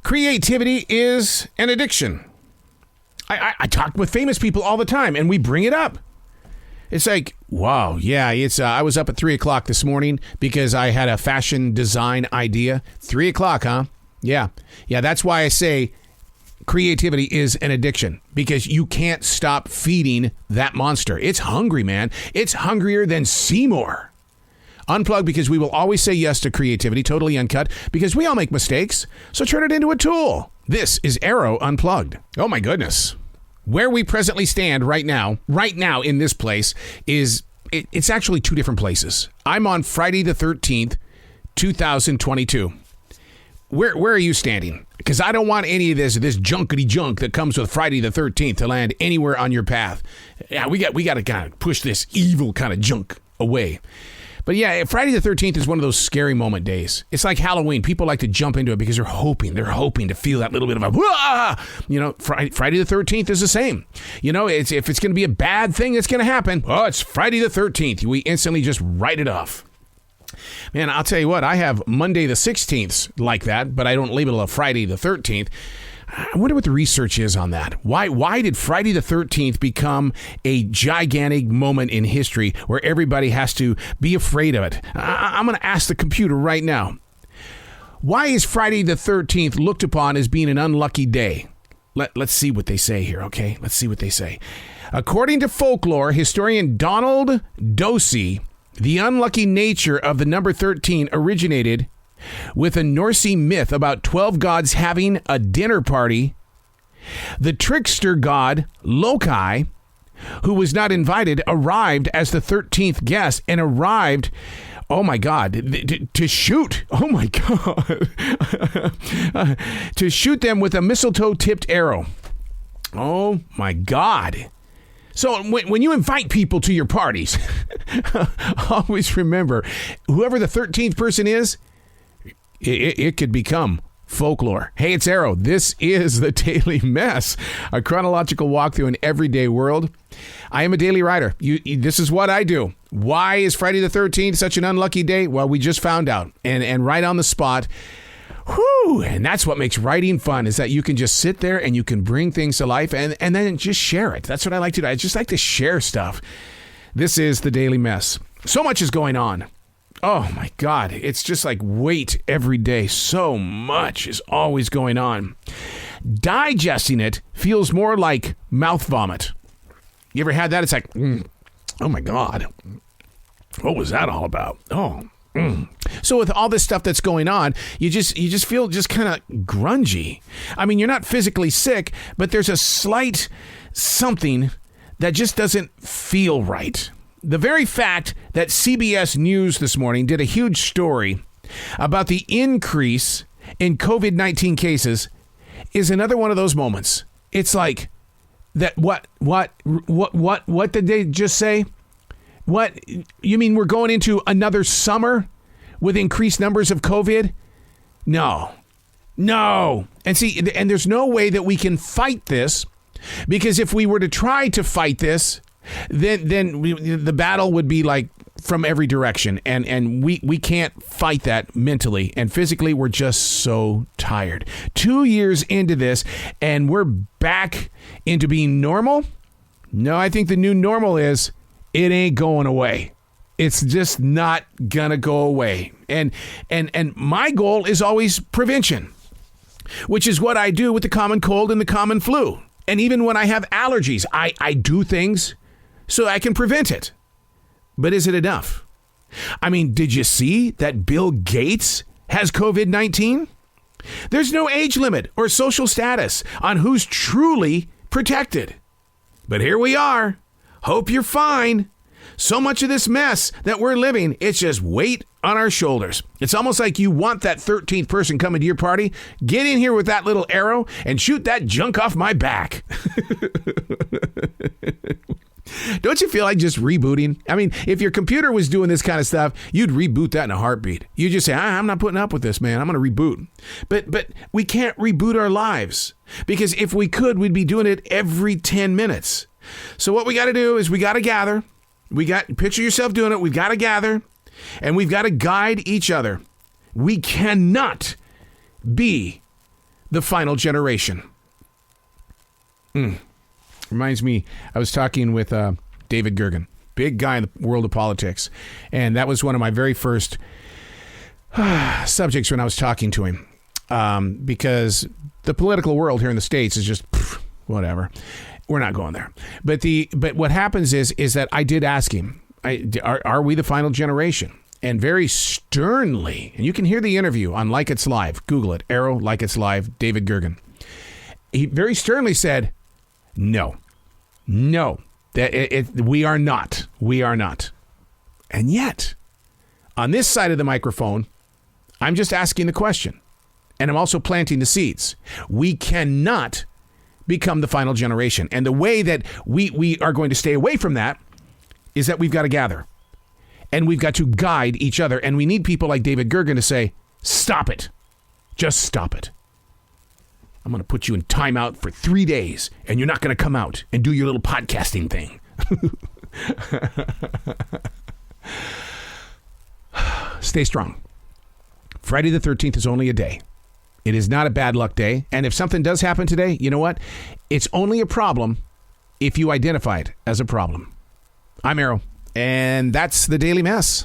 Creativity is an addiction. I talk with famous people all the time, and we bring it up. It's like, wow, yeah, I was up at 3 o'clock this morning because I had a fashion design idea. 3 o'clock, huh? Yeah, that's why I say creativity is an addiction, because you can't stop feeding that monster. It's hungry, man. It's hungrier than Seymour. Unplugged, because we will always say yes to creativity, totally uncut, because we all make mistakes. So turn it into a tool. This is Arroe Unplugged. Oh my goodness. Where we presently stand right now in this place it's actually two different places. I'm on Friday the 13th, 2022. Where are you standing? Because I don't want any of this junkety junk that comes with Friday the 13th to land anywhere on your path. Yeah, we got to kind of push this evil kind of junk away. But yeah, Friday the 13th is one of those scary moment days. It's like Halloween. People like to jump into it because they're hoping to feel that little bit of a, wah! Friday the 13th is the same. If it's going to be a bad thing that's going to happen, it's Friday the 13th. We instantly just write it off. Man, I'll tell you what, I have Monday the 16th like that, but I don't label it a Friday the 13th. I wonder what the research is on that. Why did Friday the 13th become a gigantic moment in history where everybody has to be afraid of it? I'm going to ask the computer right now. Why is Friday the 13th looked upon as being an unlucky day? Let's see what they say here, okay? Let's see what they say. According to folklore, historian Donald Dosey, the unlucky nature of the number 13 originated with a Norse myth about 12 gods having a dinner party. The trickster god Loki, who was not invited, arrived as the 13th guest and arrived, oh my God, to shoot. Oh my God. To shoot them with a mistletoe-tipped arrow. Oh my God. So when you invite people to your parties, always remember, whoever the 13th person is, it could become folklore. Hey, it's Arroe. This is the Daily Mess, a chronological walk through an everyday world. I am a daily writer. This is what I do. Why is Friday the 13th such an unlucky day? Well, we just found out, and right on the spot. Whew, and that's what makes writing fun, is that you can just sit there and you can bring things to life and then just share it. That's what I like to do. I just like to share stuff. This is the Daily Mess. So much is going on. Oh my God, it's just like weight every day. So much is always going on. Digesting it feels more like mouth vomit. You ever had that? It's like, oh my God, what was that all about? So with all this stuff that's going on, you just feel just kind of grungy. I mean, you're not physically sick, but there's a slight something that just doesn't feel right. The very fact that CBS News this morning did a huge story about the increase in COVID-19 cases is another one of those moments. It's like that. What did they just say? What, you mean we're going into another summer with increased numbers of COVID? No. And see, and there's no way that we can fight this, because if we were to try to fight this, then the battle would be like from every direction, and we can't fight that mentally and physically. We're just so tired. 2 years into this, and we're back into being normal. No, I think the new normal is it ain't going away. It's just not gonna go away. And my goal is always prevention, which is what I do with the common cold and the common flu. And even when I have allergies, I do things so I can prevent it. But is it enough? I mean, did you see that Bill Gates has COVID-19? There's no age limit or social status on who's truly protected. But here we are. Hope you're fine. So much of this mess that we're living, it's just weight on our shoulders. It's almost like you want that 13th person coming to your party. Get in here with that little arrow and shoot that junk off my back. Don't you feel like just rebooting? I mean, if your computer was doing this kind of stuff, you'd reboot that in a heartbeat. You just say, I'm not putting up with this, man. I'm going to reboot. But we can't reboot our lives, because if we could, we'd be doing it every 10 minutes. So what we got to do is we got to gather. Picture yourself doing it. We've got to gather, and we've got to guide each other. We cannot be the final generation. Reminds me, I was talking with David Gergen, big guy in the world of politics. And that was one of my very first subjects when I was talking to him. Because the political world here in the States is just whatever. We're not going there. But what happens is that I did ask him, are we the final generation? And very sternly, and you can hear the interview on Like It's Live. Google it. Arroe, Like It's Live, David Gergen. He very sternly said, no, we are not. We are not. And yet, on this side of the microphone, I'm just asking the question. And I'm also planting the seeds. We cannot become the final generation. And the way that we are going to stay away from that is that we've got to gather. And we've got to guide each other. And we need people like David Gergen to say, stop it. Just stop it. I'm going to put you in timeout for 3 days, and you're not going to come out and do your little podcasting thing. Stay strong. Friday the 13th is only a day. It is not a bad luck day. And if something does happen today, you know what? It's only a problem if you identify it as a problem. I'm Arroe, and that's the Daily Mess.